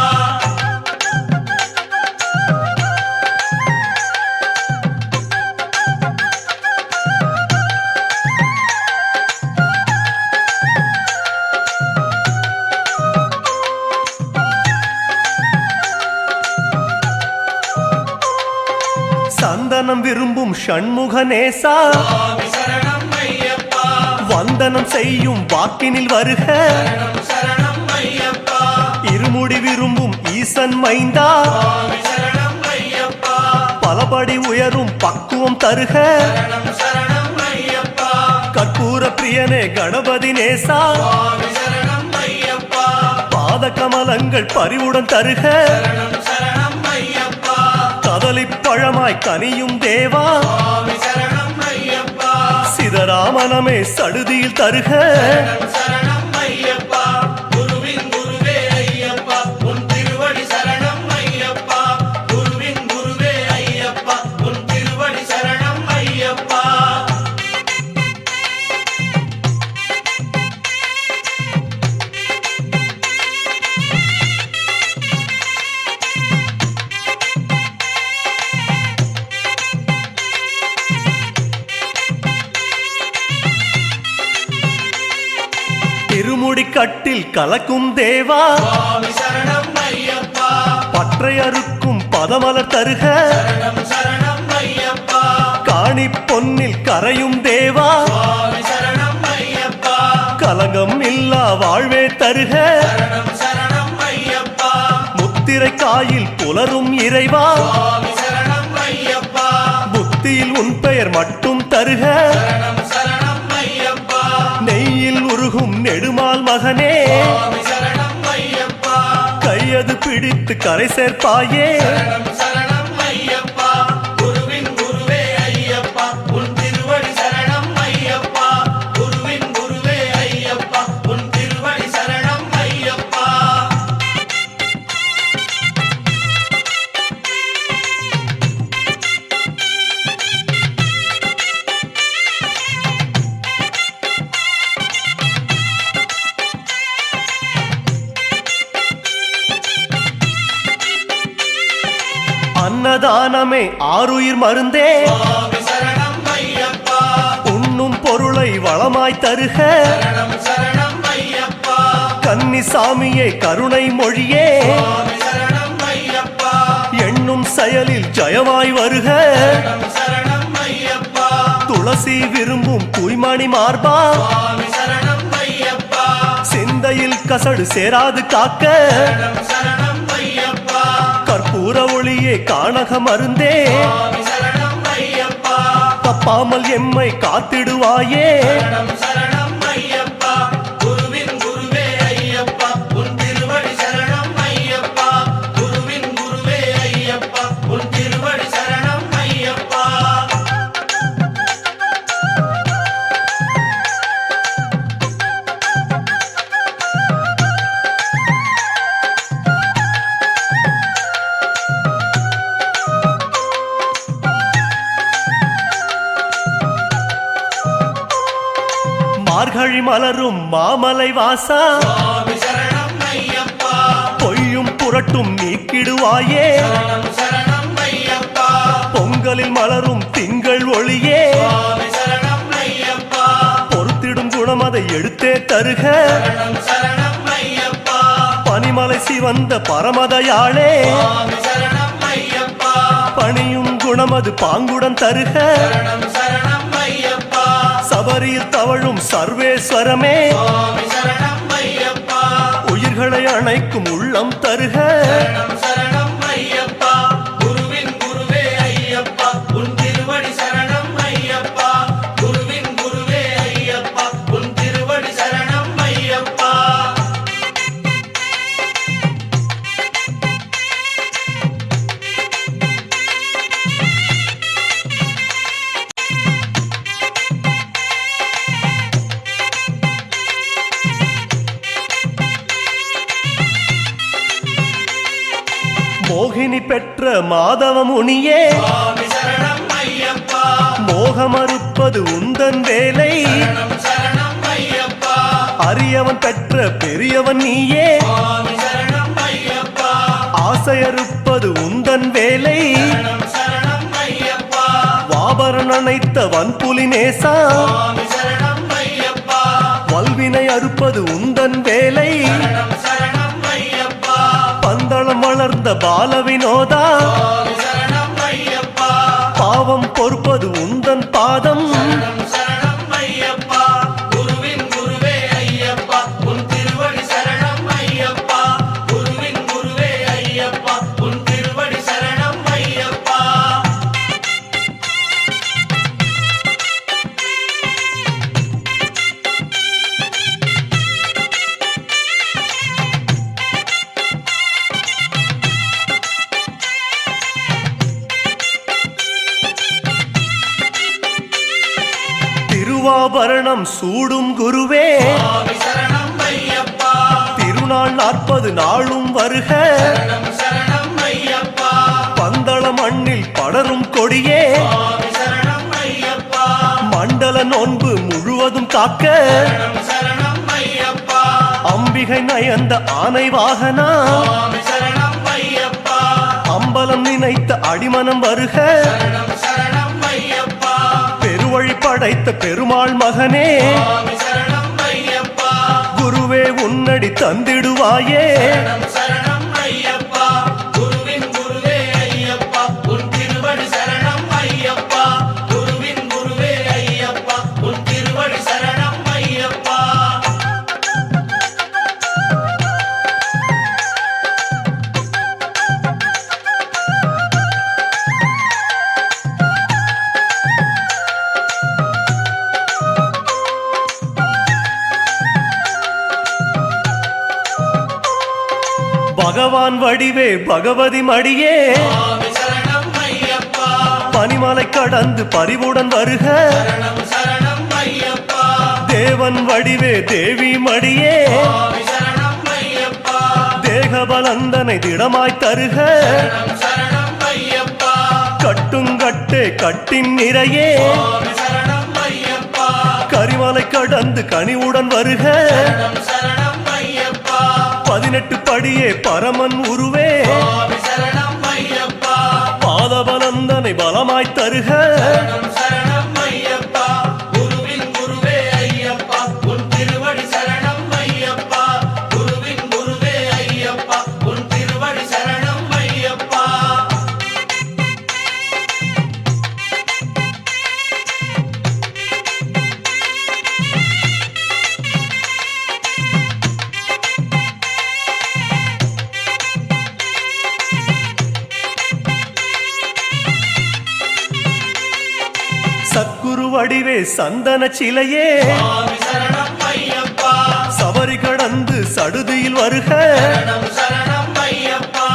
சந்தனம் விரும்பும் ஷண்முகநேசா சுவாமி சரணம் ஐயப்பா வந்தனம் செய்யும் வாக்கினில் வருக சரணம் சரணம் ஐயப்பா இருமுடி விரும்பும் ஈசன் மைந்தா சுவாமி சரணம் ஐயப்பா பலபடி உயரும் பக்குவம் தருக சரணம் சரணம் ஐயப்பா கற்பூர பிரியனே கணபதி நேசா சுவாமி சரணம் ஐயப்பா பாத கமலங்கள் பரிவுடன் தருக சரணம் சரணம் ஐயப்பா கதலி பழமாய் கனியும் தேவா சுவாமி சரணம் ஐயப்பா சிதராமனமே சடுதியில் தருக சரணம் சரணம் ஐயப்பா குருவின் குருவே ஐயப்பா உன் திருவடி சரணம் ஐயப்பா குருவின் குருவே ஐயப்பா உன் திருவடி சரணம் ஐயப்பா திருமுடி கட்டில் கலக்கும் தேவா சுவாமி சரணம் ஐயப்பா பற்றை அறுக்கும் பதமலர் தருக சரணம் சரணம் ஐயப்பா காணி பொன்னில் கரையும் தேவா சுவாமி சரணம் ஐயப்பா கலகம் இல்லா வாழ்வே தருக சரணம் சரணம் ஐயப்பா முத்திரை காயில் புலரும் இறைவா சுவாமி சரணம் ஐயப்பா புத்தியில் உன் பெயர் மட்டும் தருக சரணம் சரணம் ஐயப்பா நெய்யில் உருகும் நெடுமால் மகனே சுவாமி சரணம் ஐயப்பா கையது பிடித்து கரை சேர்ப்பாயே சரணம் சரணம் ஐயப்பா குருவின் குருவே ஐயப்பா உன் திருவடி சரணம் ஐயப்பா குருவின் குருவே ஐயப்பா உன் திருவடி சரணம் ஐயப்பா அன்னதானமே ஆருயிர் மருந்தே சுவாமி சரணம் ஐயப்பா உண்ணும் பொருளை வளமாய் தருக சரணம் சரணம் ஐயப்பா கன்னி சாமியே கருணை மொழியே சுவாமி சரணம் ஐயப்பா எண்ணும் செயலில் ஜெயமாய் வருக சரணம் சரணம் ஐயப்பா துளசி விரும்பும் தூய்மணி மார்பா சுவாமி சரணம் ஐயப்பா சிந்தையில் கசடு சேராது காக்க சரணம் சரணம் ஐயப்பா கற்பூர ஒளியே காணக மருந்தே சுவாமி சரணம் ஐயப்பா தப்பாமல் எம்மை காத்திடுவாயே சரணம் சரணம் ஐயப்பா குருவின் குருவே ஐயப்பா உன் திருவடி சரணம் ஐயப்பா குருவின் குருவே ஐயப்பா உன் திருவடி சரணம் ஐயப்பா மார்கழி மலரும் மாமலை வாசா சுவாமி சரணம் ஐயப்பா பொய்யும் புரட்டும் நீக்கிடுவாயே சரணம் சரணம் ஐயப்பா பொங்கலில் மலரும் திங்கள் ஒளியே சுவாமி சரணம் ஐயப்பா பொறுத்திடும் குணம் அதை எடுத்தே தருக சரணம் சரணம் ஐயப்பா பனிமலை சிவந்த பரமதையாளே சுவாமி சரணம் ஐயப்பா பணியும் குணம் அது பாங்குடன் தருக சரணம் சரணம் ஐயப்பா சபரியில் தவழும் சர்வேஸ்வரமே சுவாமி சரணம் ஐயப்பா உயிர்களை அணைக்கும் உள்ளம் தருக சரணம் சரணம் ஐயப்பா குருவின் குருவே ஐயப்பா உன் திருவடி சரணம் ஐயப்பா குருவின் குருவே ஐயப்பா உன் திருவடி சரணம் ஐயப்பா மோகினி பெற்ற மாதவ முனியே சுவாமி சரணம் ஐயப்பா மோகமறுப்பது உந்தன் வேலை சரணம் சரணம் ஐயப்பா அரியவன் பெற்ற பெரியவன் நீயே சுவாமி சரணம் ஐயப்பா ஆசையறுப்பது உந்தன் வேலை சரணம் சரணம் ஐயப்பா வாபரன் அணைத்த வன்புலி நேசா சுவாமி சரணம் ஐயப்பா வல்வினை அறுப்பது உந்தன் வேலை சரணம் சரணம் ஐயப்பா பந்தளம் வளர்ந்த பால வினோதா சுவாமி சரணம் ஐயப்பா பாவம் பொறுப்பது உந்தன் பாதம் சரணம் சரணம் ஐயப்பா குருவின் குருவே ஐயப்பா உன் திருவடி சரணம் ஐயப்பா குருவின் குருவே ஐயப்பா உன் திருவடி சரணம் ஐயப்பா திருவாபரணம் சூடும் குருவே சுவாமி சரணம் ஐயப்பா திருநாள் 40 நாளும் வருக சரணம் சரணம் ஐயப்பா பந்தள மண்ணில் படரும் கொடியே சுவாமி சரணம் ஐயப்பா மண்டல நோன்பு முழுவதும் காக்க சரணம் சரணம் ஐயப்பா அம்பிகை நயந்த ஆனை வாகனா சுவாமி சரணம் ஐயப்பா அம்பலம் நினைத்த அடிமனம் வருக சரணம் சரணம் ஐயப்பா பெருவழி படைத்த பெருமாள் மகனே சுவாமி சரணம் ஐயப்பா குருவே உன்னடி தந்திடுவாயே சரணம் சரணம் ஐயப்பா குருவின் குருவே ஐயப்பா உன் திருவடி சரணம் ஐயப்பா குருவின் குருவே ஐயப்பா உன் திருவடி சரணம் ஐயப்பா பகவான் வடிவே பகவதி மடியே சுவாமி சரணம் ஐயப்பா பனிமலை கடந்து பரிவுடன் வருக சரணம் சரணம் ஐயப்பா தேவன் வடிவே தேவி மடியே சுவாமி சரணம் ஐயப்பா தேகபலந்தனை திடமாய் தருக சரணம் சரணம் ஐயப்பா கட்டுங்கட்டே கட்டின் நிறையே சுவாமி சரணம் ஐயப்பா கரிமலை கடந்து கனிவுடன் வருக சரணம் சரணம் ஐயப்பா 18 படியே பரமன் உருவே சுவாமி சரணம் ஐயப்பா பாத தன்னை பலமாய் தருக சரணம் சரணம் ஐயப்பா குருவின் குருவே ஐயப்பா உன் திருவடி சரணம் ஐயப்பா குருவின் குருவே ஐயப்பா உன் திருவடி சரணம் ஐயப்பா சத்குரு வடிவே சந்தன சிலையே சுவாமி சரணம் ஐயப்பா சபரி கடந்து சடுதியில் வருக சரணம் சரணம் ஐயப்பா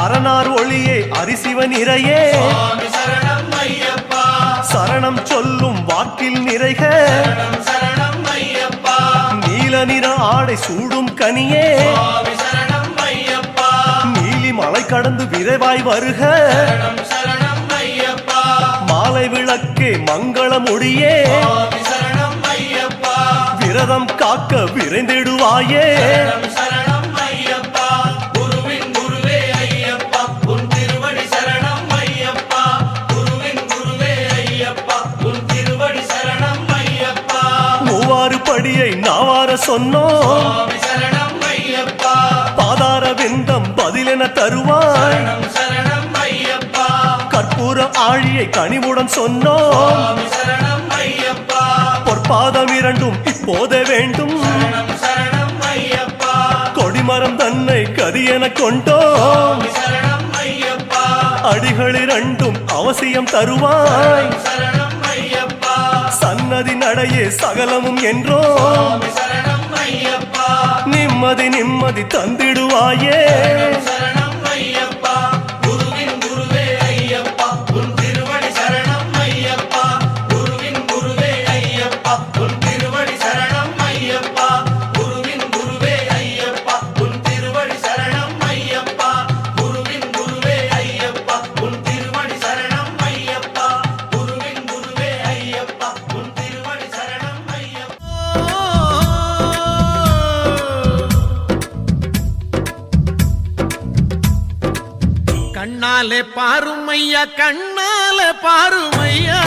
அரணார் ஒளியே அரிசிவன் இறையே சுவாமி சரணம் ஐயப்பா சரணம் சொல்லும் வாக்கில் நிறைக சரணம் சரணம் ஐயப்பா நீல நிற ஆடை சூடும் கனியே சுவாமி சரணம் ஐயப்பா நீலி மலை கடந்து விரைவாய் வருக சரணம் சரணம் ஐயப்பா மாலை விளக்கே மங்கள முடியே சுவாமி சரணம் ஐயப்பா விரதம் காக்க விரைந்திடுவாயே சரணம் சரணம் ஐயப்பா குருவின் குருவே ஐயப்பா உன் திருவடி சரணம் ஐயப்பா குருவின் குருவே ஐயப்பா உன் திருவடி சரணம் ஐயப்பா மூவாறு படியை நாவார சொன்னோம் சுவாமி சரணம் ஐயப்பா பாதார விந்தம் பதிலென தருவாய் சரணம் சரணம் ஐயப்பா கற்பூர ஆழியை கனிவுடன் சொன்னோம் சுவாமி சரணம் ஐயப்பா பொற்பாதம் இரண்டும் இப்போதே வேண்டும் சரணம் சரணம் ஐயப்பா கொடிமரம் தன்னை கரியென கொண்டோம் சுவாமி சரணம் ஐயப்பா அடிகள் இரண்டும் அவசியம் தருவாய் சரணம் ஐயப்பா சன்னதி நடையே சகலமும் என்றோ சுவாமி சரணம் ஐயப்பா நிம்மதி நிம்மதி தந்திடுவாயே சரணம் ஐயப்பா குருவின் குருவே ஐயப்பா உன் திருவடி சரணம் ஐயப்பா குருவின் குருவே ஐயப்பா உன் திருவடி சரணம் ஐயப்பா குருவின் குருவே ஐயப்பா உன் திருவடி சரணம் ஐயப்பா குருவின் குருவே ஐயப்பா உன் திருவடி சரணம் ஐயப்பா குருவின் குருவே ஐயப்பா உன் திருவடி சரணம் ஐயப்பா கண்ணாலே பாருமையா கண்ணால பாருமையா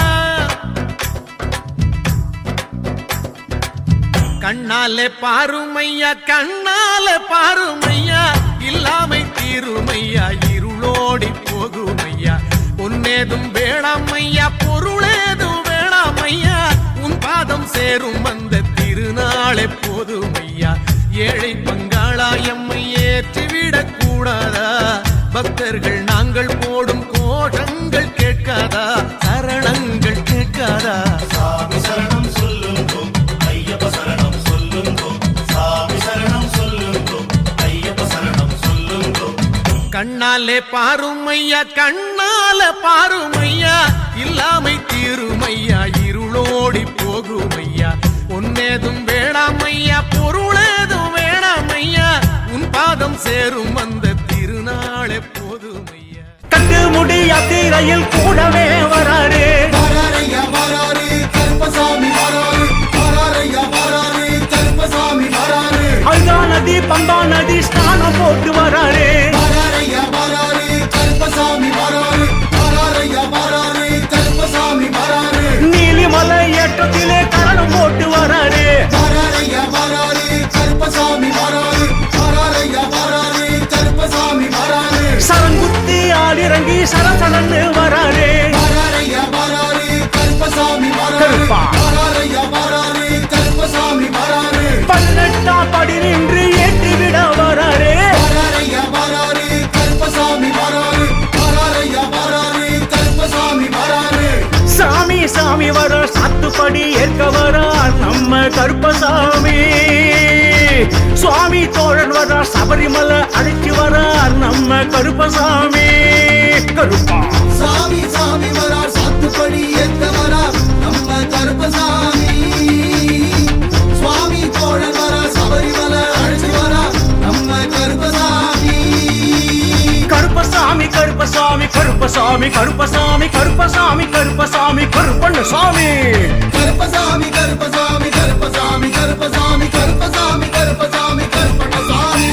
கண்ணாலே பாருமையா கண்ணால பாருமையா இல்லாமை தீருமையா இருளோடி போகுமையா பொன்னேதும் வேணாமையா பொருளேதும் வேணாமையா உன் பாதம் சேரும் அந்த திருநாளே போதுமையா ஏழை பங்காளா எம்மை ஏற்றிவிடக் கூடாதா பக்தர்கள் நாங்கள் போடும் கோஷங்கள் கேட்காதா சரணங்கள் கேட்காதா சாமி சரணம் சொல்லுங்கோ ஐயப்ப சரணம் சொல்லுங்கோ சாமி சரணம் சொல்லுங்கோ ஐயப்ப சரணம் சொல்லுங்கோ கண்ணாலே பாருமையா கண்ணால பாருமையா இல்லாமை தீருமையா இருளோடி போகுமையா பொன்னேதும் வேணாமையா பொருளேதும் வேணாமையா உன் பாதம் சேரும் அந்த திருநாளே போதுமையா கட்டு முடி யாத்திரையில் கூடவே வராரே வராரையா வராரு கருப்பசாமி வராரு வராரையா வராரு கருப்பசாமி வராரு அழுதா நதி பம்பா நதி ஸ்நானம் போட்டு வராரே வராரையா வராரு கருப்பசாமி வராரு வராரையா வராரு கருப்பசாமி வராரு நீலிமலை ஏற்றத்திலே கரணம் போட்டு வராரே வராரையா வராரு கருப்பசாமி வராரு வராரையா வராரு கருப்பசாமி வராரு சரங்குத்தி ஆடிறங்கி சரசரன்னு வராரே வராரையா வராரு கருப்பசாமி வராரு கருப்பா. வராரையா வராரு கருப்பசாமி வராரு 18ஆம் படி நின்று ஏற்றிவிட வராரே வராரையா வராரு கருப்பசாமி வராரு வராரையா வராரு கருப்பசாமி வராரு சாமி சாமி வர சாத்துப்படி ஏற்க வரார் நம்ம கருப்பசாமி சுவாமி தோழன் வர சபரிமலை அழைச்சு வரார் நம்ம கருப்பசாமி கருப்பா சாமி சாமி வரார் சாத்துப்படி ஏத்த வரார் நம்ம கருப்பசாமி சுவாமி தோழன் வரார் சபரிமலை அழைச்சு வரார் நம்ம கருப்பசாமி கருப்பசாமி கருப்பசாமி கருப்பசாமி கருப்பசாமி கருப்பசாமி கருப்பசாமி கருப்பண்ண சாமி கருப்பசாமி கருப்பசாமி கருப்பசாமி கருப்பசாமி கருப்பசாமி கருப்பசாமி கருப்பண்ணசாமி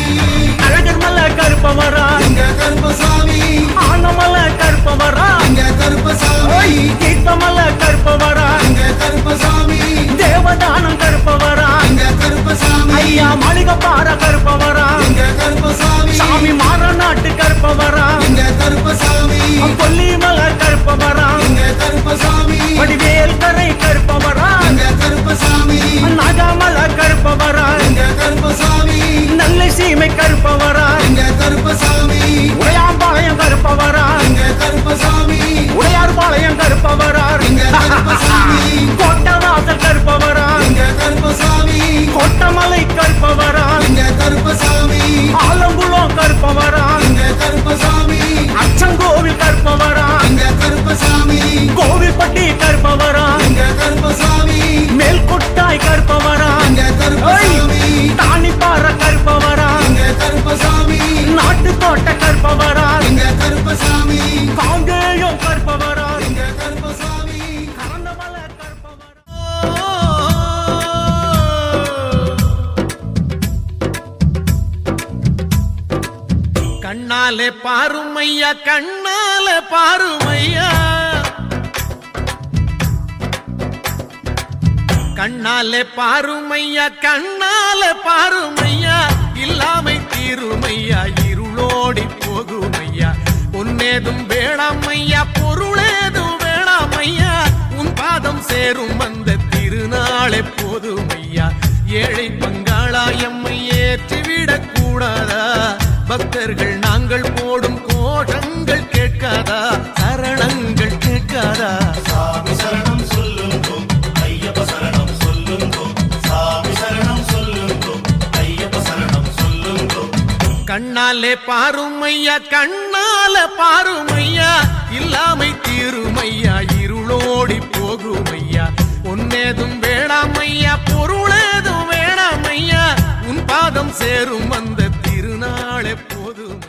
அழகர் மலை கருப்ப வரா எங்க கருப்பசாமி ஆனமலை கருப்ப வரா எங்க கருப்பசாமி மாளிகப்பார கருப்பவரா எங்க கருப்பசாமி சாமி மாறநாட்டு கருப்பவரா எங்க கருப்பசாமி கொல்லிமலை கருப்பவரா எங்க கருப்பசாமி வடிவேல் கரை கருப்பவரா எங்க கருப்பசாமி நாகாமலை கருப்பவரா எங்க கருப்பசாமி நல்லை சீமை கருப்பவரா எங்க கருப்பசாமி உடையாம்பாளையம் கருப்பவரா எங்க கருப்பசாமி உடையார்பாளையம் கருப்பவரா எங்க கருப்பசாமி கோட்டவாசல் கருப்பவரா எங்க கருப்பசாமி கோட்டமலை கருப்பவரா எங்க கருப்பசாமி ஆலங்குளம் கருப்பவரா எங்க கருப்பசாமி அச்சங்கோவில் கருப்பவரா எங்க கருப்பசாமி கோவில்பட்டி கருப்பவரா எங்க கருப்பசாமி மேல்கொட்டாய் கருப்பவரா எங்க கருப்பசாமி தானிப்பாற கருப்பவரா எங்க கருப்பசாமி நாட்டுக்கோட்டை கருப்பவரா எங்க கருப்பசாமி காங்கேயம் கருப்பவரா எங்க கருப்பசாமி கரந்தமலை கருப்பவரா கண்ணாலே பாருமையா கண்ணாலே பாருமையா கண்ணாலே பாருமையா கண்ணாலே பாருமையா இல்லாமை தீருமையா இருளோடி போகுமையா பொன்னேதும் வேணாமையா பொருளேதும் வேணாமையா உன் பாதம் சேரும் அந்த திருநாளே போதுமையா ஏழை பங்காளா எம்மை ஏற்றிவிடக் கூடாதா பக்தர்கள் நாங்கள் போடும் கோஷங்கள் கேட்காதா சரணங்கள் கேட்காதா சாமி சரணம் சொல்லுங்கோ ஐயப்ப சரணம் சொல்லுங்கோ சாமி சரணம் சொல்லுங்கோ ஐயப்ப சரணம் சொல்லுங்கோ கண்ணாலே பாருமையா கண்ணால பாருமையா இல்லாமை தீருமையா இருளோடி போகுமையா பொன்னேதும் வேணாமையா பொருளேதும் வேணாமையா உன் பாதம் சேரும் அந்த திருநாளே போதும்